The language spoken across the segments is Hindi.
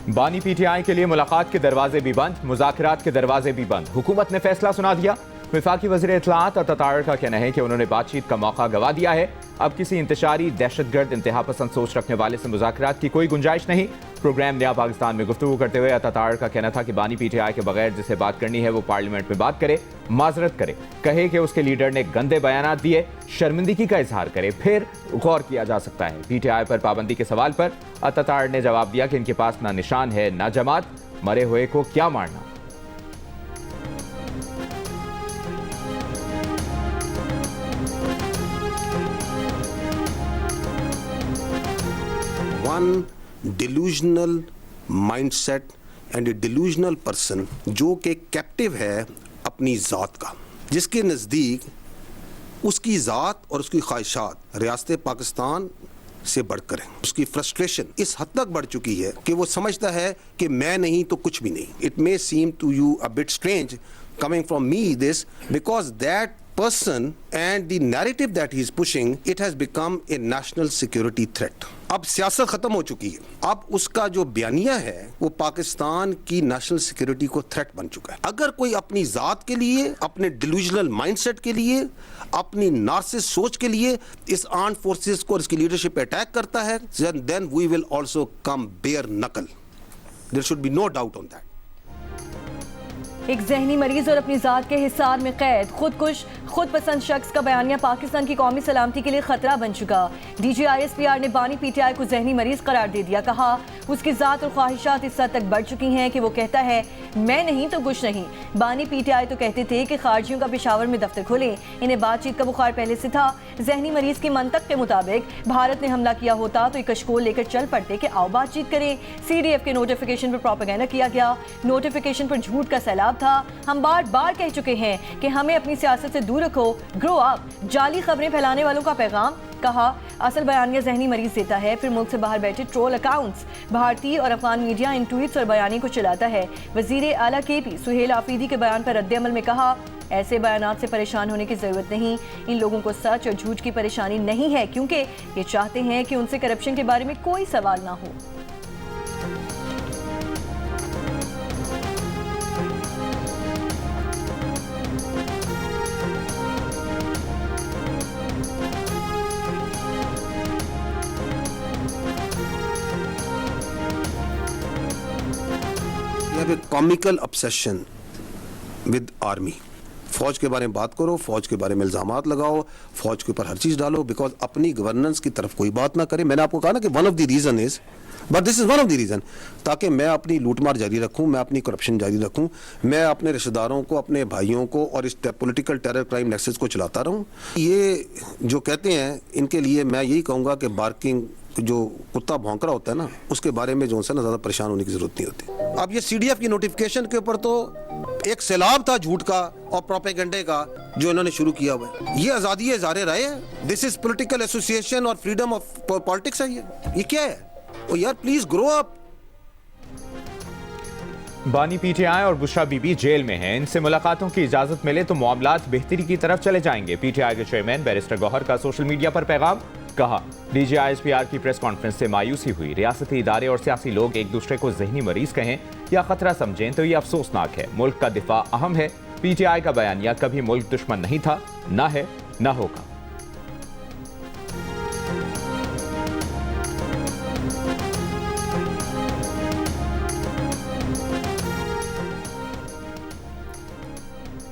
बानी पीटीआई के लिए मुलाकात के दरवाजे भी बंद, मुज़ाकरात के दरवाजे भी बंद। हुकूमत ने फैसला सुना दिया। वफाकी वज़ीर इत्तलाआत अतातार का कहना है कि उन्होंने बातचीत का मौका गवा दिया है। अब किसी इंतशारी दहशतगर्द इंतहा पसंद सोच रखने वाले से मुज़ाकरात की कोई गुंजाइश नहीं। प्रोग्राम नया पाकिस्तान में गुफ्तगू करते हुए अतातार का कहना था कि बानी पीटीआई के बगैर जिसे बात करनी है वो पार्लियामेंट में बात करे, माजरत करे, कहे कि उसके लीडर ने गंदे बयान दिए, शर्मिंदगी का इजहार करे, फिर गौर किया जा सकता है। पीटीआई पर पाबंदी के सवाल पर अतातार ने जवाब दिया कि इनके पास ना निशान है ना जमात, मरे हुए को क्या मारना। One delusional mindset and a delusional person जो कि कैप्टिव है अपनी ज़ात का, जिसके नज़दीक उसकी ज़ात और उसकी ख्वाहिशात रियासत पाकिस्तान से बढ़कर है। उसकी फ्रस्ट्रेशन इस हद तक बढ़ चुकी है कि वो समझता है कि मैं नहीं तो कुछ भी नहीं। It may seem to you a bit strange coming from me this, because that person and the narrative that he is pushing, it has become a national security threat. अब सियासत खत्म हो चुकी है। अब उसका जो बयानिया है वो पाकिस्तान की नेशनल सिक्योरिटी को थ्रेट बन चुका है। अगर कोई अपनी ज़ात के लिए, अपने डिल्यूजनल माइंडसेट के लिए, अपनी नार्सिस सोच के लिए इस आर्म्ड फोर्सेस को और इसकी लीडरशिप पे अटैक करता है, then we will also come bare knuckle. There should be no doubt on that. एक जहनी मरीज और अपनी ज़ात के हिसार में कैद खुदकुश खुद पसंद शख्स का बयानिया पाकिस्तान की कौमी सलामती के लिए खतरा बन चुका। DGISPR ने बानी पीटीआई को जहनी मरीज करार दे दिया। कहा उसकी ज़ात और ख्वाहिशात इस हद तक बढ़ चुकी हैं कि वो कहता है मैं नहीं तो कुछ नहीं। बानी पीटीआई तो कहते थे कि खारजियों का पेशावर में दफ्तर खोले, इन्हें बातचीत का बुखार पहले से था। जहनी मरीज की मंतक के मुताबिक भारत ने हमला किया होता तो एक कशकोल लेकर चल पड़ते कि आओ बातचीत करें। CDF के नोटिफिकेशन पर प्रोपेगेंडा किया गया, नोटिफिकेशन पर झूठ का सैलाब था। हम बार बार कह चुके हैं कि हमें अपनी सियासत से दूर रखो, ग्रो अप। जाली खबरें फैलाने वालों का पैगाम। कहा असल बयानिया जहनी मरीज देता है, फिर मुल्क से बाहर बैठे ट्रोल अकाउंट्स, भारतीय और अफगान मीडिया इन ट्वीट्स और बयानी को चलाता है। वजीर आला KP सुहेल आफरीदी के बयान पर रद्द-ए-अमल में कहा ऐसे बयानात से परेशान होने की जरूरत नहीं। इन लोगों को सच और झूठ की परेशानी नहीं है क्योंकि ये चाहते हैं कि उनसे करप्शन के बारे में कोई सवाल ना हो। Comical obsession with army. फौज के बारे में बात करो, फौज के बारे में इल्जामात लगाओ, फौज के ऊपर हर चीज डालो, बिकॉज अपनी गवर्नेंस की तरफ कोई बात ना करे। मैंने आपको कहा ना कि one of the reason is, but this is one of the reason, ताकि मैं अपनी लूटमार जारी रखूं, मैं अपनी करप्शन जारी रखूं, मैं अपने रिश्तेदारों को, अपने भाइयों को और इस पॉलिटिकल टेरर क्राइम नेक्सस को चलाता रहूं। ये जो कहते हैं इनके लिए मैं यही कहूंगा कि बार्किंग जो कुत्ता भौंक रहा होता है ना, उसके बारे में जो है ना ज़्यादा परेशान होने की जरूरत नहीं होती। अब ये CDF की नोटिफिकेशन के ऊपर तो एक सैलाब था झूठ का और प्रोपेगेंडे का जो इन्होंने शुरू किया हुआ है। ये आज़ादी है ज़ाहिर राय है, दिस इज पॉलिटिकल एसोसिएशन और फ्रीडम ऑफ पॉलिटिक्स है। ये क्या है? ओ यार प्लीज ग्रो अप। बानी पीटीआई और बुशरा बीबी जेल में हैं। इनसे मुलाकातों की इजाजत मिले तो मामलात बेहतरी की तरफ चले जाएंगे। पीटीआई के चेयरमैन बैरिस्टर गौहर का सोशल मीडिया पर पैगाम। कहा DGISPR की प्रेस कॉन्फ्रेंस से मायूसी हुई। रियासती इदारे और सियासी लोग एक दूसरे को जहनी मरीज कहें या खतरा समझें तो ये अफसोसनाक है। मुल्क का दिफा अहम है। पीटीआई का बयानिया कभी मुल्क दुश्मन नहीं था, ना है, ना होगा।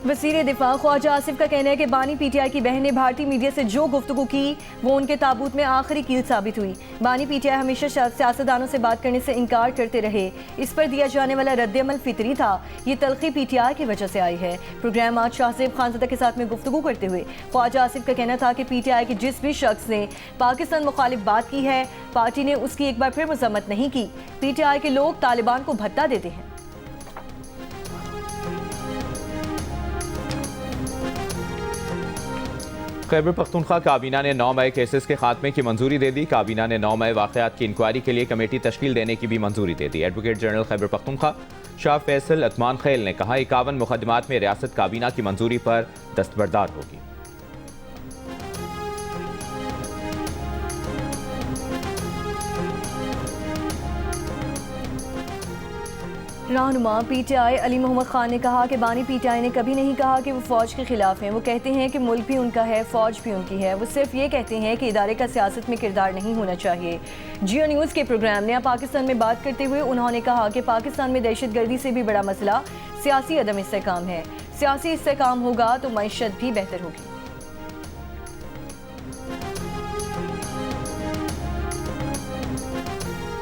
वज़ीर दिफा ख्वाजा आसिफ का कहना है कि बानी पीटीआई की बहन ने भारतीय मीडिया से जो गुफ्तगू की वो उनके ताबूत में आखिरी कील साबित हुई। बानी पीटीआई हमेशा सियासतदानों से बात करने से इनकार करते रहे। इस पर दिया जाने वाला रद्द-ए-अमल फितरी था। ये तलखी पीटीआई की वजह से आई है। प्रोग्राम आज शाहजेब खानज़दा के साथ में गुफ्तगू करते हुए ख्वाजा आसिफ का कहना था कि पीटीआई के जिस भी शख्स ने पाकिस्तान मुखालिफ बात की है, पार्टी ने उसकी एक बार फिर मजम्मत नहीं की। पीटीआई के लोग तालिबान को भत्ता देते हैं। खैबर पख्तूनख्वा काबीना ने 9 मई केसेस के खात्मे की मंजूरी दे दी। काबीना ने 9 मई वाक़यात की इंक्वायरी के लिए कमेटी तश्कील देने की भी मंजूरी दे दी। एडवोकेट जनरल खैबर पख्तूनख्वा शाह फैसल अतमान खैल ने कहा 51 मुकदमात में रियासत काबीना की मंजूरी पर दस्तबरदार होगी। रहनुमा पीटीआई अली मोहम्मद खान ने कहा कि बानी पीटीआई ने कभी नहीं कहा कि वो फ़ौज के खिलाफ हैं। वो कहते हैं कि मुल्क भी उनका है, फ़ौज भी उनकी है। वो सिर्फ ये कहते हैं कि इदारे का सियासत में किरदार नहीं होना चाहिए। जियो न्यूज़ के प्रोग्राम नया पाकिस्तान में बात करते हुए उन्होंने कहा कि पाकिस्तान में दहशतगर्दी से भी बड़ा मसला सियासी अदम इस्तेहकाम है। सियासी इस्तेहकाम होगा तो मईशत भी बेहतर होगी।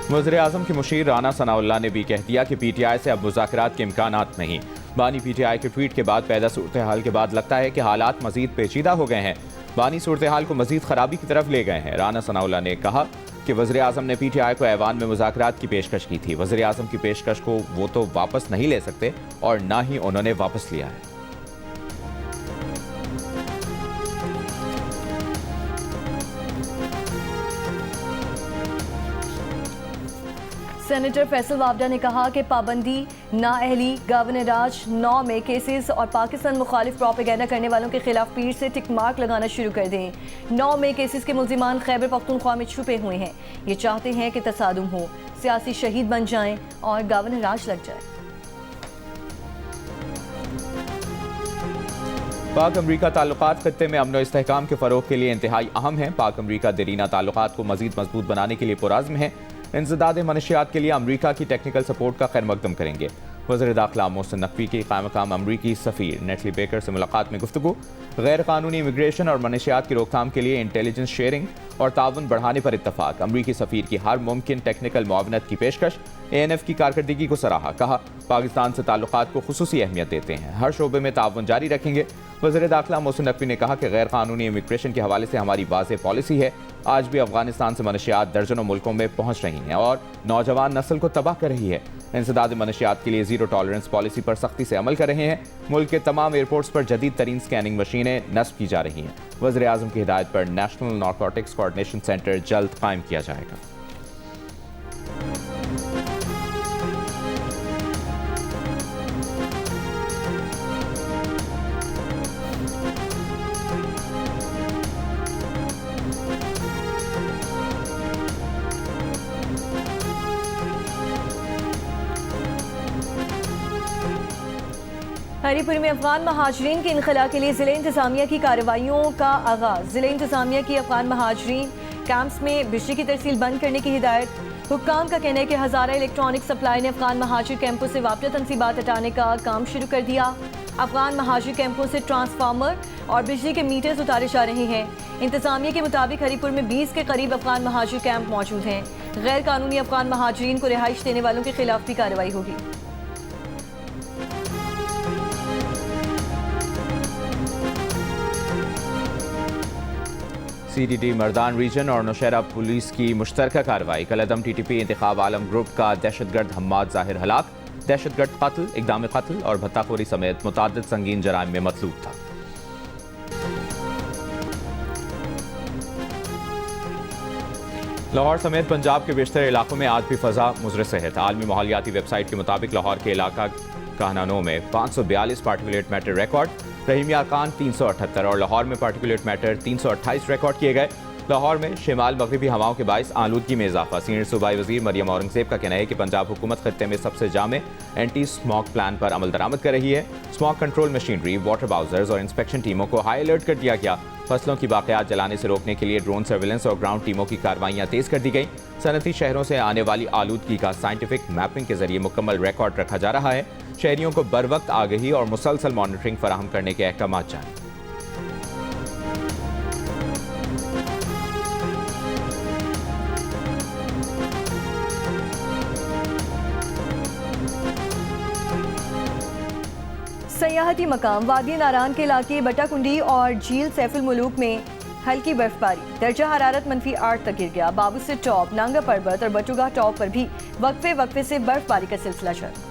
वज़ीर-ए-आज़म की मुशीर राना सनाउल्लाह ने भी कह दिया कि पीटीआई से अब मुज़ाकरात के इम्कानात नहीं। बानी पीटीआई के ट्वीट के बाद पैदा सूरत हाल के बाद लगता है कि हालात मजीद पेचीदा हो गए हैं। बानी सूरत हाल को मजीद खराबी की तरफ ले गए हैं। राना सनाउल्लाह ने कहा कि वज़ीर-ए-आज़म ने पीटीआई को ऐवान में मुज़ाकरात की पेशकश की थी। वज़ीर-ए-आज़म की पेशकश को वो तो वापस नहीं ले सकते और ना ही उन्होंने वापस लिया है। सेनेटर फैसल वावडा ने कहा कि पाबंदी, नाअहली, गवर्नर राज, 9 में केसेस और पाकिस्तान मुखालिफ प्रोपेगेंडा करने वालों के खिलाफ पीर से टिक मार्क लगाना शुरू कर दें। 9 में केसेस के मुल्जिमान खैबर पख्तूनख्वा में छुपे हुए हैं। ये चाहते हैं कि तसादुम हो, सियासी शहीद बन जाएं और गवर्नर राज लग जाए। पाक अमरीका ताल्लुकात खत्ते में अमन व इस्तेहकाम के फ़रोग के लिए इंतहाई अहम है। पाक अमरीका देरीना ताल्लुकात को मजीद मजबूत बनाने के लिए पुरज़्म है। इंसदाद मनशियात के लिए अमरीका की टेक्निकल सपोर्ट का खैर मकदम करेंगे। वज़ीर दाखिला मोहसिन नकवी की क़ायम अमरीकी सफ़ीर नेटली बेकर से मुलाकात में गुफ्तगू। गैर कानूनी इमिग्रेशन और मनशियात की रोकथाम के लिए इंटेलिजेंस शेयरिंग और ताउन बढ़ाने पर इत्तफाक। अमरीकी सफ़ीर की हर मुमकिन टेक्निकल मुआवनत की पेशकश। ANF की कारकर्दगी को सराहा। कहा पाकिस्तान से ताल्लुकात को खुसूसी अहमियत देते हैं, हर शोबे में ताउन जारी रखेंगे। वज़ीर दाखिला मोहसिन नकवी ने कहा कि गैर कानूनी इमिग्रेशन के हवाले से हमारी वाज़ेह पॉलिसी है। आज भी अफगानिस्तान से मनशियात दर्जनों मुल्कों में पहुंच रही हैं और नौजवान नस्ल को तबाह कर रही है। इंसदाद मनशियात के लिए ज़ीरो टॉलरेंस पॉलिसी पर सख्ती से अमल कर रहे हैं। मुल्क के तमाम एयरपोर्ट्स पर जदीद तरीन स्कैनिंग मशीनें नस्ब की जा रही हैं। वज़ीर-ए-आज़म की हिदायत पर नेशनल नारकोटिक्स कोऑर्डिनेशन सेंटर जल्द कायम किया जाएगा। हरीपुर में अफगान महाजरीन के इनखला के लिए ज़िले इंतज़ामिया की कार्रवाइयों का आगाज़। ज़िले इंतज़ामिया की अफगान महाजरीन कैंप्स में बिजली की तरसील बंद करने की हिदायत। हुक्काम का कहना है कि हज़ारा इलेक्ट्रॉनिक सप्लाई ने अफगान महाजिर कैंपों से वापस तनसीबात हटाने का काम शुरू कर दिया। अफगान महाजिर कैंपों से ट्रांसफार्मर और बिजली के मीटर्स उतारे जा रहे हैं। इंतज़ामिया के मुताबिक हरीपुर में 20 के करीब अफगान महाजिर कैंप मौजूद हैं। गैर कानूनी अफगान महाजरीन को रिहाइश देने वालों के खिलाफ भी कार्रवाई होगी। CDD मर्दान रीजन और नौशहरा पुलिस की मुश्तरका कार्रवाई। कलअदम TTP इंतखाब आलम ग्रुप का दहशतगर्द हम्माद ज़ाहिर हलाक। दहशतगर्द कत्ल, इक़दाम कत्ल और भत्ताखोरी समेत मुताद्दिद संगीन जराइम में मतलूब था। लाहौर समेत पंजाब के बेशतर इलाकों में आज भी फ़ज़ा मुज़र सेहत। आलमी माहौलियाती वेबसाइट के मुताबिक लाहौर के इलाका कहनानो में 542 particulate matter record, Rahimiya Khan 378 और लाहौर में पार्टिकुलेट मैटर 328 रिकॉर्ड किए गए। लाहौर में शिमाल मगरबी हवाओं के बाइस आलूदगी में इजाफा। सीनियर सूबाई वज़ीर मरियम औरंगज़ेब का कहना है कि पंजाब हुकूमत खत्ते में सबसे जामे एंटी स्मॉग प्लान पर अमल दरामद कर रही है। स्मॉग कंट्रोल मशीनरी, वाटर बाउजर्स और इंस्पेक्शन टीमों को हाई अलर्ट कर दिया गया। फसलों की बाक़ियात जलाने से रोकने के लिए ड्रोन सर्विलेंस और ग्राउंड टीमों की कार्रवाइयाँ तेज़ कर दी गई। सनती शहरों से आने वाली आलूदगी का साइंटिफिक मैपिंग के जरिए मुकम्मल रिकॉर्ड रखा जा रहा है। शहरियों को बर वक्त आगही और मुसलसल मॉनिटरिंग फराहम करने के अहकाम जारी। सयाहती मकाम वादी नारान के इलाके बटाकुंडी और झील सैफुल मुलूक में हल्की बर्फबारी। दर्जा हरारत -8 तक गिर गया। बाबू से टॉप, नांगा पर्वत और बटुगा टॉप पर भी वक्फे वक्फे से बर्फबारी का सिलसिला जारी।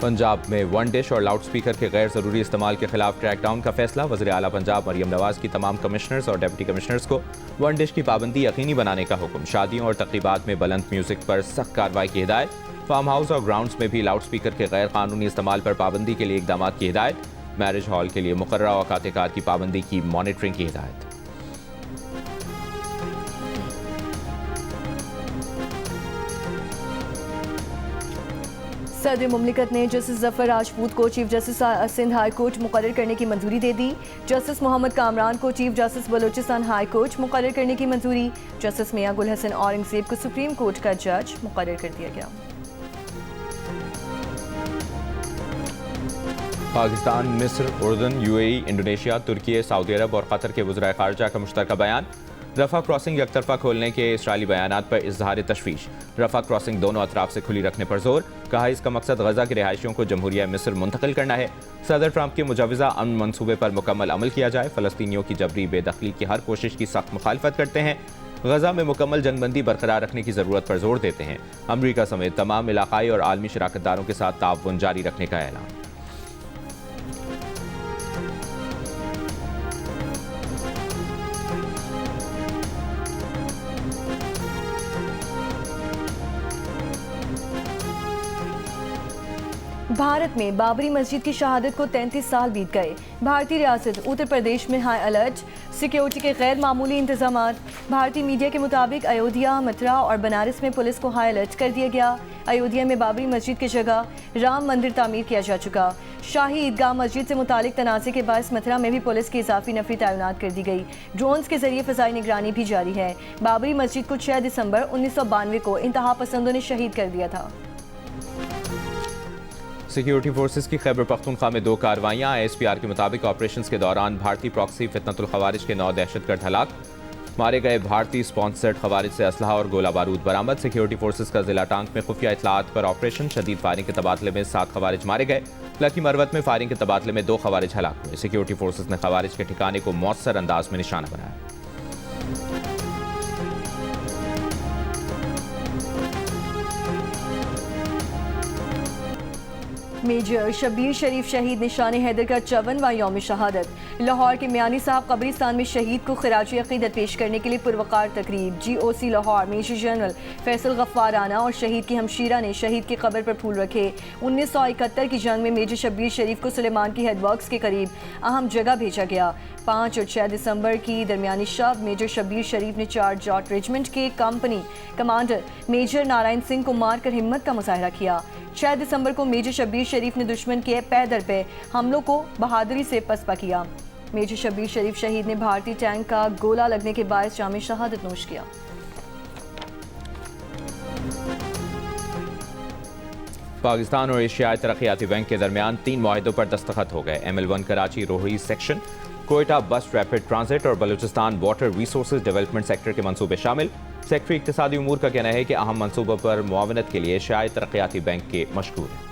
पंजाब में वन डिश और लाउड स्पीकर के गैर ज़रूरी इस्तेमाल के खिलाफ क्रैकडाउन का फैसला। वज़ीर आला पंजाब मरियम नवाज की तमाम कमिश्नर्स और डिप्टी कमिश्नर्स को वन डिश की पाबंदी यकीनी बनाने का हुक्म। शादियों और तकरीबात में बुलंद म्यूजिक पर सख्त कार्रवाई की हिदायत। फार्म हाउस और ग्राउंड्स में भी लाउड स्पीकर के गैर कानूनी इस्तेमाल पर पाबंदी के लिए इकदाम की हिदायत। मैरिज हॉल के लिए मुकर्ररा औकात कार की पाबंदी की मॉनिटरिंग की हिदायत। सदर मुमलिकत ने जस्टिस जफर राजपूत को chief justice Sindh high court मुकर्रर करने की मंजूरी दे दी। जस्टिस मोहम्मद कामरान को chief justice Balochistan high court मुकर्रर करने की मंजूरी। जस्टिस मियां गुल हसन औरंगजेब को सुप्रीम कोर्ट का जज मुकर्रर कर दिया गया। पाकिस्तान, मिस्र, उर्दन, यूएई, इंडोनेशिया, तुर्की, सऊदी अरब और कतर के वज़राए ख़ारजा का मुश्तरका बयान। रफ़ा क्रॉसिंग एकतरफा खोलने के इसराइली बयानात पर इज़हार तशवीश। रफ़ा क्रॉसिंग दोनों अतराफ से खुली रखने पर जोर। कहा इसका मकसद गजा के रिहायशियों को जमहूरिया मिस्र मुंतकिल करना है। सदर ट्रंप के मुजवज़ा अमन मनसूबे पर मुकम्मल अमल किया जाए। फ़लस्तीनियों की जबरी बेदखली की हर कोशिश की सख्त मुखालफत करते हैं। गजा में मुकम्मल जंगबंदी बरकरार रखने की ज़रूरत पर जोर देते हैं। अमरीका समेत तमाम इलाकाई और आलमी शराकतदारों के साथ ताउन जारी रखने का ऐलान। भारत में बाबरी मस्जिद की शहादत को 33 साल बीत गए। भारतीय रियासत उत्तर प्रदेश में हाई अलर्ट, सिक्योरिटी के गैर मामूली इंतजाम। भारतीय मीडिया के मुताबिक अयोध्या, मथुरा और बनारस में पुलिस को हाई अलर्ट कर दिया गया। अयोध्या में बाबरी मस्जिद की जगह राम मंदिर तामीर किया जा चुका। शाही ईदगाह मस्जिद से मुतालिक तनाज़े के बायस मथुरा में भी पुलिस की इजाफी नफरी तैनात कर दी गई। ड्रोन्स के जरिए फ़ज़ाई निगरानी भी जारी है। बाबरी मस्जिद को 6 दिसंबर 1992 को इंतहा पसंदों ने शहीद कर दिया था। सिक्योरिटी फोर्सेस की खैबर पख्तूनख्वा में 2 कार्रवाइयाँ। ISPR के मुताबिक ऑपरेशंस के दौरान भारतीय प्रॉक्सी फितनतुल खवारिज के 9 दहशतगर्द हलाक। मारे गए भारतीय स्पॉन्सर्ड खवारिज से असलहा और गोला बारूद बरामद। सिक्योरिटी फोर्सेस का जिला टांग में खुफिया इतलात पर ऑपरेशन। शदीद फायरिंग के तबादले में 7 खवारिज मारे गए। लकी मरवत में फायरिंग के तबादले में 2 खवारिज हलाक हुए। सिक्योरिटी फोर्सेस ने खवारिज के ठिकाने को मौसर अंदाज में निशाना बनाया। मेजर शब्बीर शरीफ शहीद निशान हैदर का 54वां यौम शहादत। लाहौर के मियानी साहब कब्रिस्तान में शहीद को खिराज अक़ीदत पेश करने के लिए पुरवकार तकरीब। GOC Lahore major general Faisal Ghaffar Rana और शहीद की हमशीरा ने शहीद की कब्र पर फूल रखे। 1971 की जंग में मेजर शब्बीर शरीफ को सुलेमान की हेडवर्क्स के करीब अहम जगह भेजा गया। 5 और 6 दिसंबर की दरमियानी शब मेजर शब्बीर शरीफ ने 4 जॉट रेजिमेंट के company commander major Narayan Singh को मारकर हिम्मत का मुजाहरा किया। 6 दिसंबर को मेजर शब्बीर शरीफ ने दुश्मन के पैदल पे हमलों को बहादुरी से पसपा किया। मेजर शब्बीर शरीफ शहीद ने भारतीय टैंक का गोला लगने के बायस जाम शहादत नोश किया। पाकिस्तान और एशियाई तरक्याती बैंक के दरमियान 3 मुआहिदों पर दस्तखत हो गए। ML1 कराची रोही सेक्शन, कोयटा बस रैपिड ट्रांजिट और Balochistan water resources development sector के मंसूबे शामिल। सेक्रेटरी इक्तिसादी उमूर का कहना है कि अहम मंसूबों पर मुआवनत के लिए एशियाई तरक्याती बैंक के मशकूर हैं।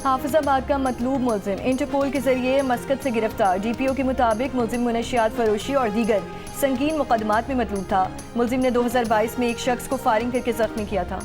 हाफिजाबाद का मतलूब मुलजिम इंटरपोल के जरिए मस्कत से गिरफ्तार। DPO के मुताबिक मुलजिम मुनशियात फरोशी और दीगर संगीन मुकदमात में मतलूब था। मुलजिम ने 2022 में एक शख्स को फायरिंग करके जख्मी किया था।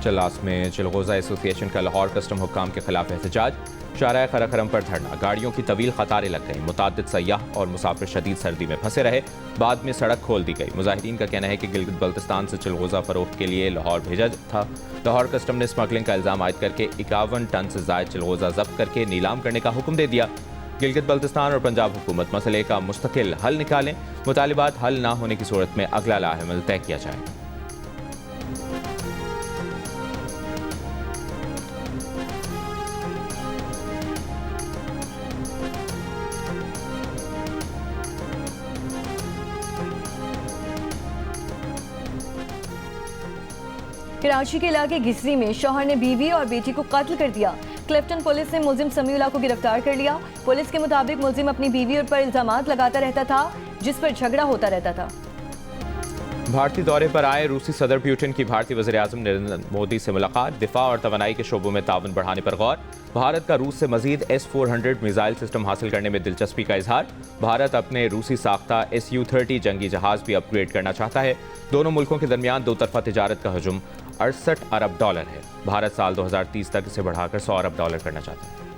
चलास में चिलगोजा एसोसिएशन का लाहौर कस्टम हुक्काम के खिलाफ एहतजाज। शाहराह खराखरम पर धरना। गाड़ियों की तवील कतारें लग गई। मुताद्दिद सयाह और मुसाफिर शदीद सर्दी में फंसे रहे। बाद में सड़क खोल दी गई। मुजाहिदीन का कहना है कि गिलगित बल्तिस्तान से चिलगोजा फरोख्त के लिए लाहौर भेजा था। लाहौर कस्टम ने स्मगलिंग का इल्ज़ाम आयद करके 51 टन से ज़ायद चिलगोजा जब्त करके नीलाम करने का हुक्म दे दिया। गिलगित बल्तिस्तान और पंजाब हुकूमत मसले का मुस्तकिल हल निकालें। मुतालिबात हल न होने की सूरत में अगला लाहेमल तय किया जाएगा। कराची के इलाके घिसरी में शौहर ने बीवी और बेटी को कत्ल कर दिया। क्लिफ्टन पुलिस ने मुलजिम समीउल्लाह को गिरफ्तार कर लिया। पुलिस के मुताबिक मुलजिम अपनी बीवी पर इल्जामात लगाता रहता था, जिस पर झगड़ा होता रहता था। भारतीय दौरे पर आए रूसी सदर पुतिन की भारतीय वज़ीर-ए-आज़म नरेंद्र मोदी से मुलाकात। दिफा और तवानाई के शोबों में ताउन बढ़ाने पर गौर। भारत का रूस से मजीद S-400 मिसाइल सिस्टम हासिल करने में दिलचस्पी का इजहार। भारत अपने रूसी साख्ता Su-30 जंगी जहाज भी अपग्रेड करना चाहता है। दोनों मुल्कों के दरमियान दो तरफा तिजारत का हजम $68 अरब है। भारत साल 2030 तक इसे बढ़ाकर $100 अरब करना चाहता है।